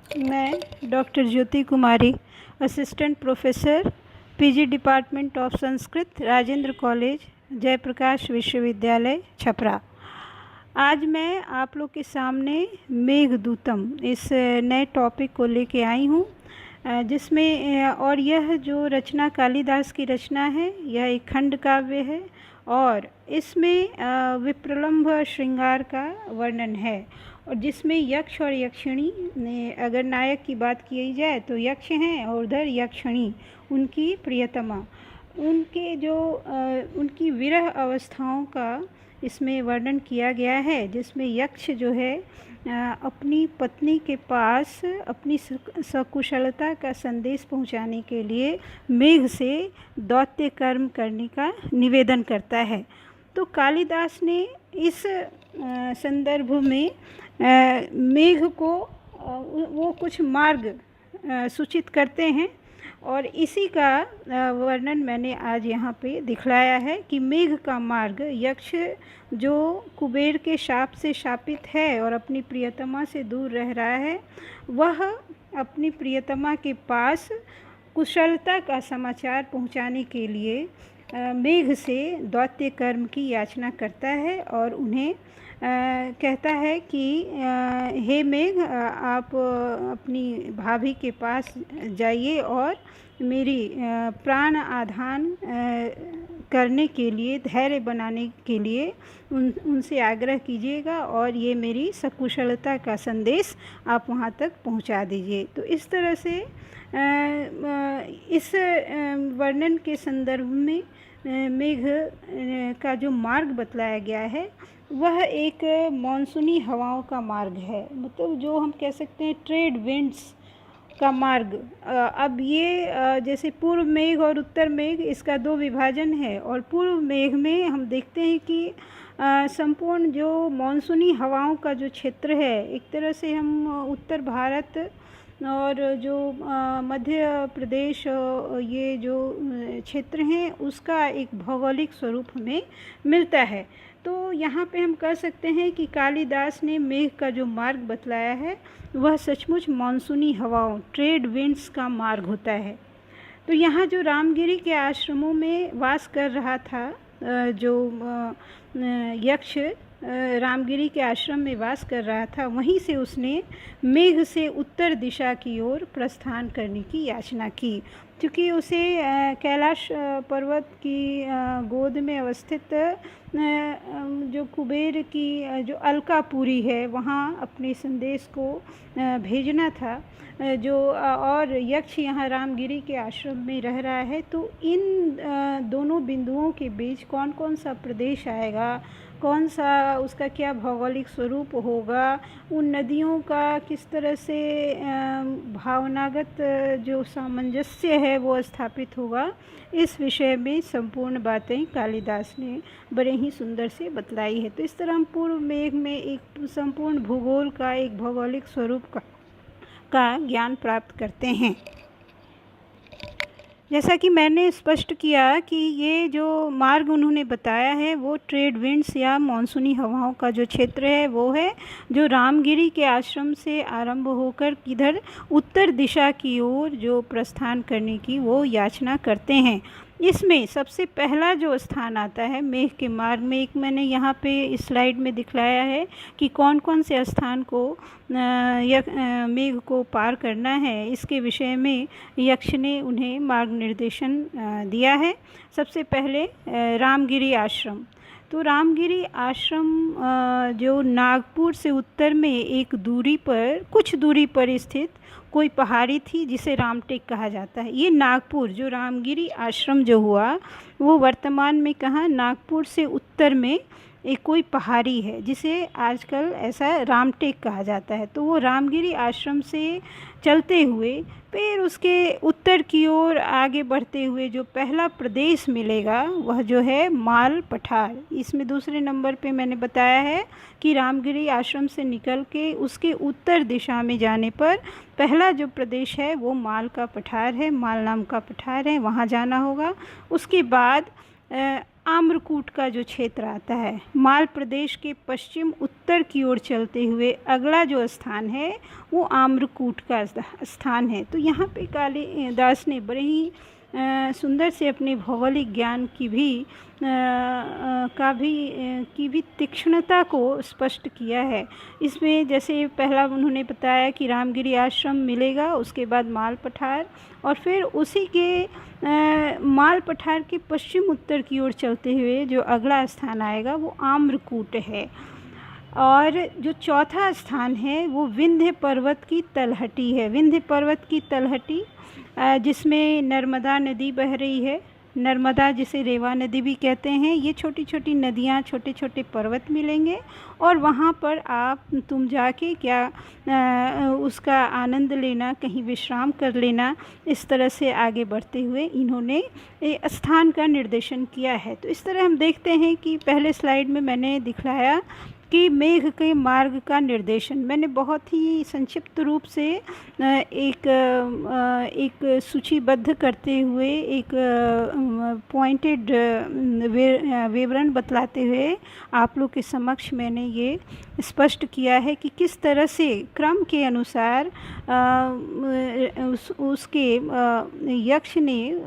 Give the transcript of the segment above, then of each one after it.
मैं doctor Jyoti Kumari, assistant professor, PG department of Sanskrit, Rajendra college, Jayprakash विश्वविद्यालय, छपरा। आज मैं आप लोग के सामने मेघदूतम इस नए टॉपिक को लेके आई हूँ, जिसमें और यह जो रचना कालिदास की रचना है, यह एक खंड काव्य है और इसमें विप्रलंभ श्रृंगार का वर्णन है। और जिसमें यक्ष और यक्षिणी ने, अगर नायक की बात की जाए तो यक्ष हैं और उधर यक्षिणी उनकी प्रियतमा, उनके जो उनकी विरह अवस्थाओं का इसमें वर्णन किया गया है, जिसमें यक्ष जो है अपनी पत्नी के पास अपनी सकुशलता का संदेश पहुंचाने के लिए मेघ से दैत्य कर्म करने का निवेदन करता है। तो कालिदास ने इस संदर्भ में मेघ को वो कुछ मार्ग सूचित करते हैं और इसी का वर्णन मैंने आज यहाँ पे दिखलाया है कि मेघ का मार्ग यक्ष जो कुबेर के शाप से शापित है और अपनी प्रियतमा से दूर रह रहा है, वह अपनी प्रियतमा के पास कुशलता का समाचार पहुँचाने के लिए मेघ से दैत्य कर्म की याचना करता है और उन्हें कहता है कि हे मेघ, आप अपनी भाभी के पास जाइए और मेरी प्राण आधान करने के लिए, धैर्य बनाने के लिए उनसे आग्रह कीजिएगा और ये मेरी सकुशलता का संदेश आप वहाँ तक पहुँचा दीजिए। तो इस तरह से इस वर्णन के संदर्भ में मेघ का जो मार्ग बतलाया गया है वह एक मॉनसूनी हवाओं का मार्ग है, मतलब जो हम कह सकते हैं ट्रेड विंड्स का मार्ग। अब ये जैसे पूर्व मेघ और उत्तर मेघ, इसका दो विभाजन है और पूर्व मेघ में हम देखते हैं कि संपूर्ण जो मॉनसूनी हवाओं का जो क्षेत्र है, एक तरह से हम उत्तर भारत और जो मध्य प्रदेश ये जो क्षेत्र हैं उसका एक भौगोलिक स्वरूप हमें मिलता है। तो यहाँ पे हम कह सकते हैं कि कालिदास ने मेघ का जो मार्ग बतलाया है वह सचमुच मानसूनी हवाओं, ट्रेड विंड्स का मार्ग होता है। तो यहाँ जो रामगिरी के आश्रमों में वास कर रहा था, जो यक्ष रामगिरी के आश्रम में वास कर रहा था, वहीं से उसने मेघ से उत्तर दिशा की ओर प्रस्थान करने की याचना की, क्योंकि उसे कैलाश पर्वत की गोद में अवस्थित जो कुबेर की जो अलकापुरी है वहाँ अपने संदेश को भेजना था। जो और यक्ष यहाँ रामगिरी के आश्रम में रह रहा है, तो इन दोनों बिंदुओं के बीच कौन कौन सा प्रदेश आएगा, कौन सा उसका क्या भौगोलिक स्वरूप होगा, उन नदियों का किस तरह से भावनागत जो सामंजस्य है वो स्थापित होगा, इस विषय में संपूर्ण बातें कालिदास ने बड़े ही सुंदर से बतलाई है। तो इस तरह हम पूर्व मेघ में एक संपूर्ण भूगोल का, एक भौगोलिक स्वरूप का ज्ञान प्राप्त करते हैं। जैसा कि मैंने स्पष्ट किया कि ये जो मार्ग उन्होंने बताया है वो ट्रेड विंड्स या मॉनसूनी हवाओं का जो क्षेत्र है वो है, जो रामगिरी के आश्रम से आरंभ होकर किधर उत्तर दिशा की ओर जो प्रस्थान करने की वो याचना करते हैं। इसमें सबसे पहला जो स्थान आता है मेघ के मार्ग में, एक मैंने यहाँ पे इस स्लाइड में दिखलाया है कि कौन कौन से स्थान को मेघ को पार करना है, इसके विषय में यक्ष ने उन्हें मार्ग निर्देशन दिया है। सबसे पहले रामगिरी आश्रम। तो रामगिरी आश्रम जो नागपुर से उत्तर में एक दूरी पर, कुछ दूरी पर स्थित कोई पहाड़ी थी जिसे रामटेक कहा जाता है। ये नागपुर, जो रामगिरी आश्रम जो हुआ वो वर्तमान में कहाँ, नागपुर से उत्तर में एक कोई पहाड़ी है जिसे आजकल ऐसा रामटेक कहा जाता है। तो वो रामगिरी आश्रम से चलते हुए फिर उसके उत्तर की ओर आगे बढ़ते हुए जो पहला प्रदेश मिलेगा वह जो है माल पठार। इसमें दूसरे नंबर पे मैंने बताया है कि रामगिरी आश्रम से निकल के उसके उत्तर दिशा में जाने पर पहला जो प्रदेश है वो माल का पठार है, माल नाम का पठार है, वहाँ जाना होगा। उसके बाद आम्रकूट का जो क्षेत्र आता है, माल प्रदेश के पश्चिम उत्तर की ओर चलते हुए अगला जो स्थान है वो आम्रकूट का स्थान है। तो यहाँ पे कालिदास ने बड़े ही सुंदर से अपने भौगोलिक ज्ञान की भी तीक्ष्णता को स्पष्ट किया है। इसमें जैसे पहला उन्होंने बताया कि रामगिरी आश्रम मिलेगा, उसके बाद माल पठार, और फिर उसी के माल पठार के पश्चिम उत्तर की ओर चलते हुए जो अगला स्थान आएगा वो आम्रकूट है। और जो चौथा स्थान है वो विंध्य पर्वत की तलहटी है। विंध्य पर्वत की तलहटी जिसमें नर्मदा नदी बह रही है, नर्मदा जिसे रेवा नदी भी कहते हैं। ये छोटी छोटी नदियाँ, छोटे छोटे पर्वत मिलेंगे और वहाँ पर तुम जाके उसका आनंद लेना, कहीं विश्राम कर लेना। इस तरह से आगे बढ़ते हुए इन्होंने स्थान का निर्देशन किया है। तो इस तरह हम देखते हैं कि पहले स्लाइड में मैंने दिखलाया कि मेघ के मार्ग का निर्देशन मैंने बहुत ही संक्षिप्त रूप से एक सूचीबद्ध करते हुए एक पॉइंटेड विवरण बतलाते हुए आप लोग के समक्ष मैंने ये स्पष्ट किया है कि किस तरह से क्रम के अनुसार उसके यक्ष ने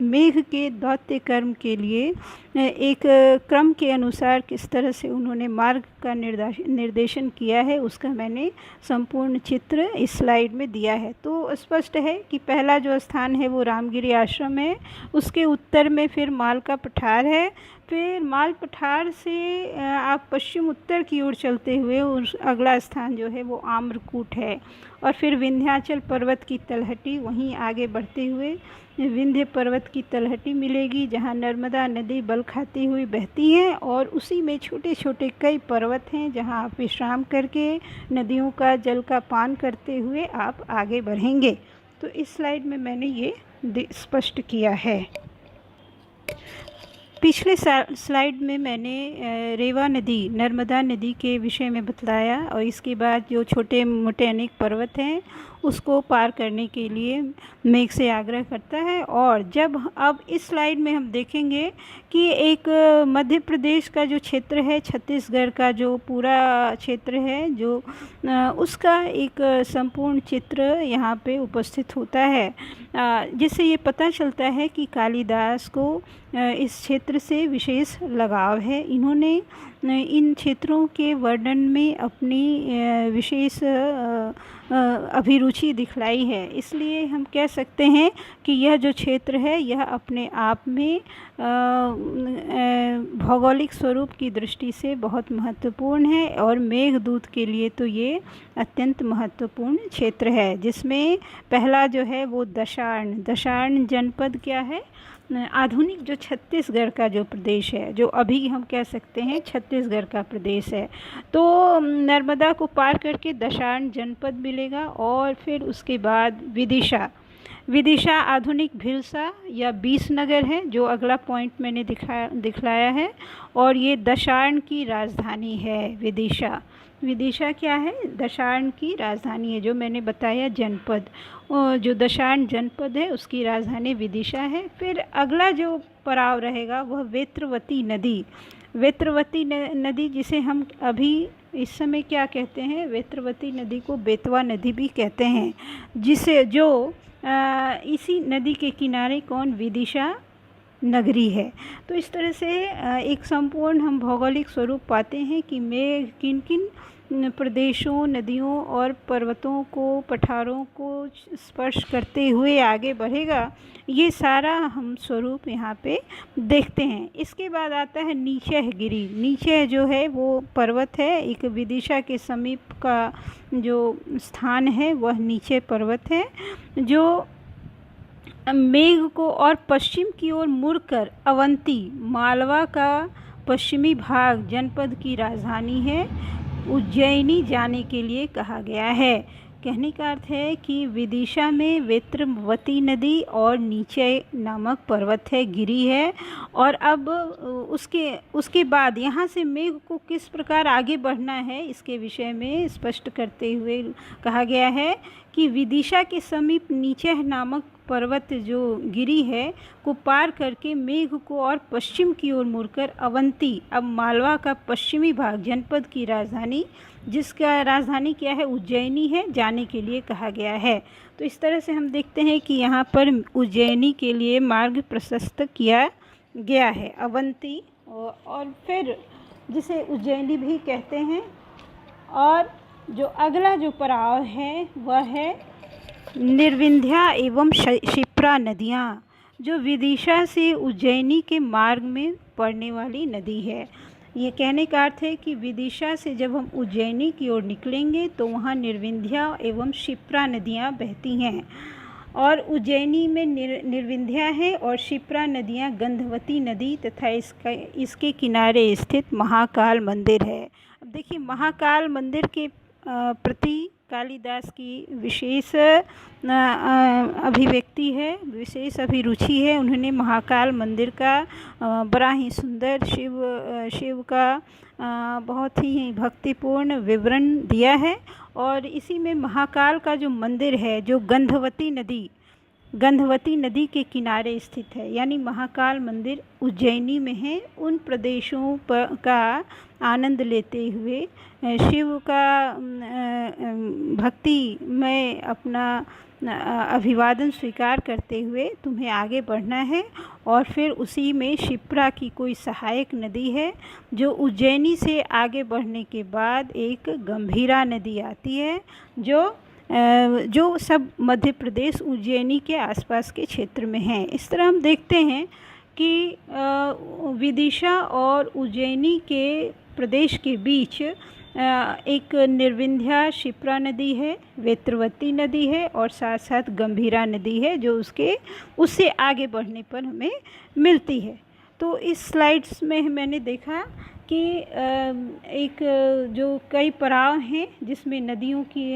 मेघ के दौत्य कर्म के लिए एक क्रम के अनुसार किस तरह से उन्होंने मार्ग का निर्देशन किया है, उसका मैंने संपूर्ण चित्र इस स्लाइड में दिया है। तो स्पष्ट है कि पहला जो स्थान है वो रामगिरी आश्रम है, उसके उत्तर में फिर माल का पठार है, फिर माल पठार से आप पश्चिम उत्तर की ओर चलते हुए उस अगला स्थान जो है वो आम्रकूट है, और फिर विंध्याचल पर्वत की तलहटी, वहीं आगे बढ़ते हुए विंध्य पर्वत की तलहटी मिलेगी जहाँ नर्मदा नदी बल खाती हुई बहती है, और उसी में छोटे छोटे कई पर्वत हैं जहाँ आप विश्राम करके नदियों का जल का पान करते हुए आप आगे बढ़ेंगे। तो इस स्लाइड में मैंने ये स्पष्ट किया है। पिछले स्लाइड में मैंने रेवा नदी, नर्मदा नदी के विषय में बतलाया, और इसके बाद जो छोटे मोटे अनेक पर्वत हैं उसको पार करने के लिए मेघ से आग्रह करता है। और अब इस स्लाइड में हम देखेंगे कि एक मध्य प्रदेश का जो क्षेत्र है, छत्तीसगढ़ का जो पूरा क्षेत्र है, जो उसका एक संपूर्ण चित्र यहाँ पे उपस्थित होता है, जिससे ये पता चलता है कि कालिदास को इस क्षेत्र से विशेष लगाव है। इन्होंने इन क्षेत्रों के वर्णन में अपनी विशेष अभिरुचि दिखलाई है। इसलिए हम कह सकते हैं कि यह जो क्षेत्र है यह अपने आप में भौगोलिक स्वरूप की दृष्टि से बहुत महत्वपूर्ण है, और मेघदूत के लिए तो ये अत्यंत महत्वपूर्ण क्षेत्र है, जिसमें पहला जो है वो दशार्ण जनपद क्या है, आधुनिक जो छत्तीसगढ़ का जो प्रदेश है, जो अभी हम कह सकते हैं छत्तीसगढ़ का प्रदेश है। तो नर्मदा को पार करके दशार्ण जनपद मिलेगा, और फिर उसके बाद विदिशा आधुनिक भिलसा या बीसनगर है, जो अगला पॉइंट मैंने दिखलाया है, और ये दशार्ण की राजधानी है। विदिशा क्या है, दशार्ण की राजधानी है, जो मैंने बताया जनपद, जो दशार्ण जनपद है उसकी राजधानी विदिशा है। फिर अगला जो पड़ाव रहेगा वह वेत्रवती नदी, जिसे हम अभी इस समय क्या कहते हैं, वेत्रवती नदी को बेतवा नदी भी कहते हैं, इसी नदी के किनारे विदिशा नगरी है। तो इस तरह से एक संपूर्ण हम भौगोलिक स्वरूप पाते हैं कि मेघ किन किन प्रदेशों, नदियों और पर्वतों को, पठारों को स्पर्श करते हुए आगे बढ़ेगा। ये सारा हम स्वरूप यहाँ पे देखते हैं। इसके बाद आता है नीचहगिरी। नीचे जो है वो पर्वत है, एक विदिशा के समीप का जो स्थान है वह नीचे पर्वत है, जो मेघ को और पश्चिम की ओर मुड़कर अवंती, मालवा का पश्चिमी भाग जनपद की राजधानी है, उज्जैनी जाने के लिए कहा गया है। कहने का अर्थ है कि विदिशा में वेत्रवती नदी और नीचे नामक पर्वत है, गिरी है। और अब उसके बाद यहाँ से मेघ को किस प्रकार आगे बढ़ना है इसके विषय में स्पष्ट करते हुए कहा गया है कि विदिशा के समीप नीचे नामक पर्वत जो गिरी है को पार करके मेघ को और पश्चिम की ओर मुड़कर अवंती, अब मालवा का पश्चिमी भाग, जनपद की राजधानी, जिसका राजधानी क्या है, उज्जैनी है, जाने के लिए कहा गया है। तो इस तरह से हम देखते हैं कि यहाँ पर उज्जैनी के लिए मार्ग प्रशस्त किया गया है, अवंती और फिर जिसे उज्जैनी भी कहते हैं। और जो अगला जो पड़ाव है वह है निर्विंध्या एवं क्षिप्रा नदियाँ, जो विदिशा से उज्जैनी के मार्ग में पड़ने वाली नदी है। ये कहने का अर्थ है कि विदिशा से जब हम उज्जैनी की ओर निकलेंगे तो वहाँ निर्विंध्या एवं क्षिप्रा नदियाँ बहती हैं। और उज्जैनी में निर्विंध्या है और क्षिप्रा नदियाँ गंधवती नदी तथा इसके किनारे स्थित महाकाल मंदिर है। अब देखिए, महाकाल मंदिर के प्रति कालिदास की विशेष अभिव्यक्ति है, विशेष अभिरुचि है। उन्होंने महाकाल मंदिर का बड़ा ही सुंदर शिव का बहुत ही भक्तिपूर्ण विवरण दिया है। और इसी में महाकाल का जो मंदिर है, जो गंधवती नदी के किनारे स्थित है, यानी महाकाल मंदिर उज्जैनी में है। उन प्रदेशों का आनंद लेते हुए शिव का भक्ति में अपना अभिवादन स्वीकार करते हुए तुम्हें आगे बढ़ना है। और फिर उसी में क्षिप्रा की कोई सहायक नदी है, जो उज्जैनी से आगे बढ़ने के बाद एक गंभीरा नदी आती है, जो सब मध्य प्रदेश उज्जैनी के आसपास के क्षेत्र में है। इस तरह हम देखते हैं कि विदिशा और उज्जैनी के प्रदेश के बीच एक निर्विंध्या क्षिप्रा नदी है, वेत्रवती नदी है और साथ साथ गंभीरा नदी है, जो उससे आगे बढ़ने पर हमें मिलती है। तो इस स्लाइड्स में मैंने देखा कि एक जो कई पड़ाव हैं जिसमें नदियों की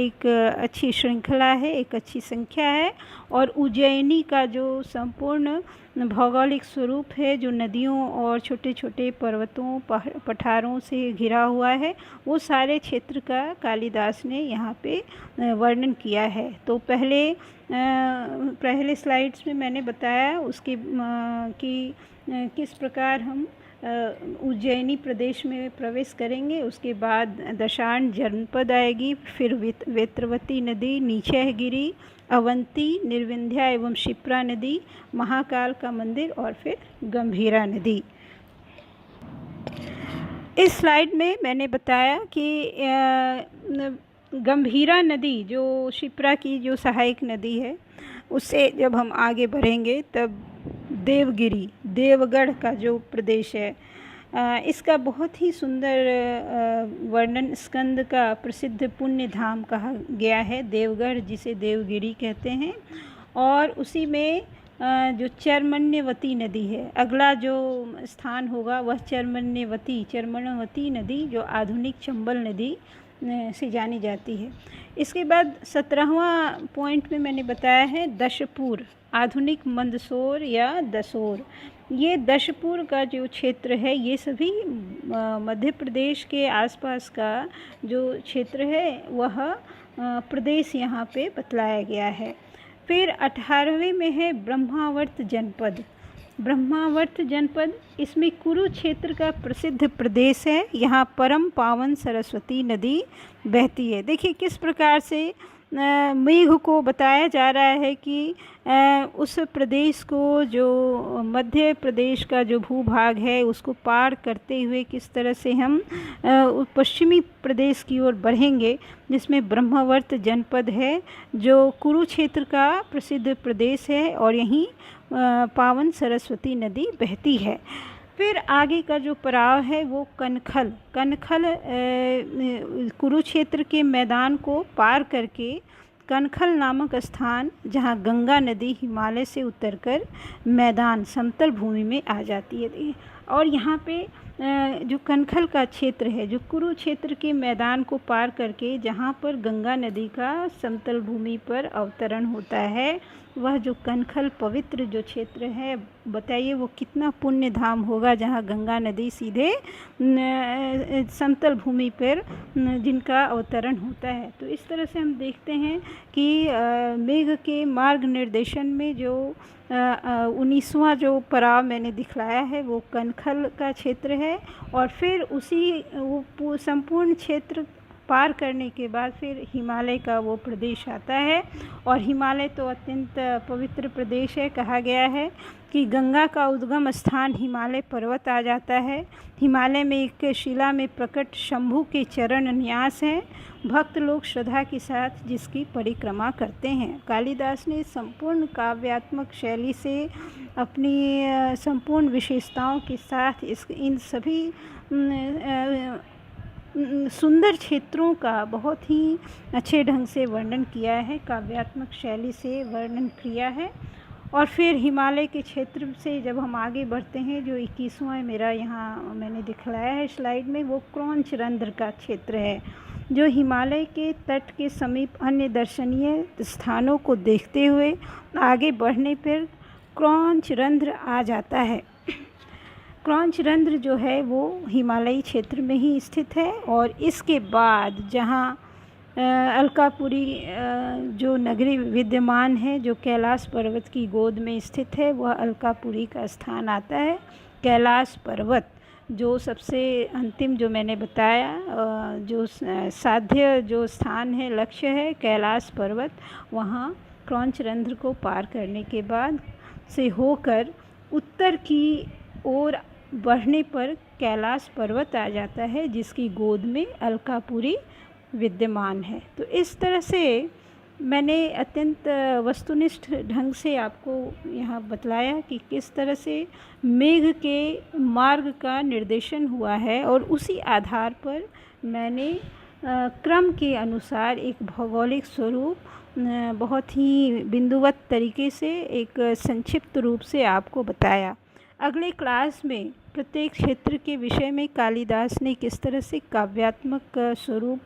एक अच्छी श्रृंखला है, एक अच्छी संख्या है। और उज्जैनी का जो संपूर्ण भौगोलिक स्वरूप है, जो नदियों और छोटे छोटे पर्वतों पठारों से घिरा हुआ है, वो सारे क्षेत्र का कालिदास ने यहाँ पे वर्णन किया है। तो पहले स्लाइड्स में मैंने बताया उसके कि किस प्रकार हम उज्जैनी प्रदेश में प्रवेश करेंगे। उसके बाद दशार्ण जनपद आएगी, फिर वेत्रवती नदी, नीचे है गिरी, अवंती, निर्विंध्या एवं क्षिप्रा नदी, महाकाल का मंदिर और फिर गंभीरा नदी। इस स्लाइड में मैंने बताया कि गंभीरा नदी जो क्षिप्रा की जो सहायक नदी है, उससे जब हम आगे बढ़ेंगे तब देवगिरी, देवगढ़ का जो प्रदेश है, इसका बहुत ही सुंदर वर्णन स्कंद का प्रसिद्ध पुण्य धाम कहा गया है, देवगढ़, जिसे देवगिरी कहते हैं। और उसी में जो चर्मण्यवती नदी है, अगला जो स्थान होगा वह चर्मण्यवती नदी, जो आधुनिक चंबल नदी से जानी जाती है। इसके बाद 17वां पॉइंट में मैंने बताया है दशपुर, आधुनिक मंदसौर या दसौर। ये दशपुर का जो क्षेत्र है, ये सभी मध्य प्रदेश के आसपास का जो क्षेत्र है वह प्रदेश यहाँ पे बतलाया गया है। फिर 18वें में है ब्रह्मावर्त जनपद, इसमें कुरुक्षेत्र का प्रसिद्ध प्रदेश है। यहाँ परम पावन सरस्वती नदी बहती है। देखिए किस प्रकार से मेघ को बताया जा रहा है कि उस प्रदेश को, जो मध्य प्रदेश का जो भूभाग है, उसको पार करते हुए किस तरह से हम पश्चिमी प्रदेश की ओर बढ़ेंगे, जिसमें ब्रह्मावर्त जनपद है, जो कुरुक्षेत्र का प्रसिद्ध प्रदेश है और यहीं पावन सरस्वती नदी बहती है। फिर आगे का जो पड़ाव है वो कनखल कुरुक्षेत्र के मैदान को पार करके कनखल नामक स्थान, जहाँ गंगा नदी हिमालय से उतरकर मैदान समतल भूमि में आ जाती है। और यहाँ पे जो कनखल का क्षेत्र है, जो कुरुक्षेत्र के मैदान को पार करके जहाँ पर गंगा नदी का समतल भूमि पर अवतरण होता है, वह जो कनखल पवित्र जो क्षेत्र है, बताइए वो कितना पुण्य धाम होगा, जहाँ गंगा नदी सीधे समतल भूमि पर जिनका अवतरण होता है। तो इस तरह से हम देखते हैं कि मेघ के मार्ग निर्देशन में जो 19वां जो पड़ाव मैंने दिखलाया है वो कनखल का क्षेत्र है, और फिर उसी वो संपूर्ण क्षेत्र पार करने के बाद फिर हिमालय का वो प्रदेश आता है। और हिमालय तो अत्यंत पवित्र प्रदेश है, कहा गया है कि गंगा का उद्गम स्थान हिमालय पर्वत आ जाता है। हिमालय में एक शिला में प्रकट शंभू के चरण न्यास हैं, भक्त लोग श्रद्धा के साथ जिसकी परिक्रमा करते हैं। कालिदास ने संपूर्ण काव्यात्मक शैली से अपनी संपूर्ण विशेषताओं के साथ इन सभी सुंदर क्षेत्रों का बहुत ही अच्छे ढंग से वर्णन किया है, काव्यात्मक शैली से वर्णन किया है। और फिर हिमालय के क्षेत्र से जब हम आगे बढ़ते हैं, जो 21वां मेरा यहाँ मैंने दिखलाया है स्लाइड में, वो क्रौंच रंध्र का क्षेत्र है, जो हिमालय के तट के समीप अन्य दर्शनीय स्थानों को देखते हुए आगे बढ़ने पर क्रौंच रंध्र आ जाता है। क्रौंच रंध्र जो है वो हिमालयी क्षेत्र में ही स्थित है, और इसके बाद जहाँ अलकापुरी जो नगरी विद्यमान है, जो कैलाश पर्वत की गोद में स्थित है, वह अलकापुरी का स्थान आता है। कैलाश पर्वत जो सबसे अंतिम जो मैंने बताया, जो साध्य जो स्थान है, लक्ष्य है कैलाश पर्वत, वहाँ क्रौंच रंध्र को पार करने के बाद से होकर उत्तर की ओर बढ़ने पर कैलाश पर्वत आ जाता है, जिसकी गोद में अलकापुरी विद्यमान है। तो इस तरह से मैंने अत्यंत वस्तुनिष्ठ ढंग से आपको यहाँ बतलाया कि किस तरह से मेघ के मार्ग का निर्देशन हुआ है, और उसी आधार पर मैंने क्रम के अनुसार एक भौगोलिक स्वरूप बहुत ही बिंदुवत तरीके से एक संक्षिप्त रूप से आपको बताया। अगले क्लास में प्रत्येक क्षेत्र के विषय में कालिदास ने किस तरह से काव्यात्मक स्वरूप,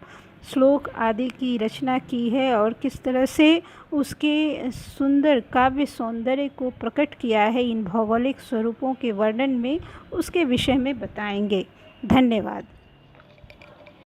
श्लोक आदि की रचना की है, और किस तरह से उसके सुंदर काव्य सौंदर्य को प्रकट किया है इन भौगोलिक स्वरूपों के वर्णन में, उसके विषय में बताएंगे। धन्यवाद।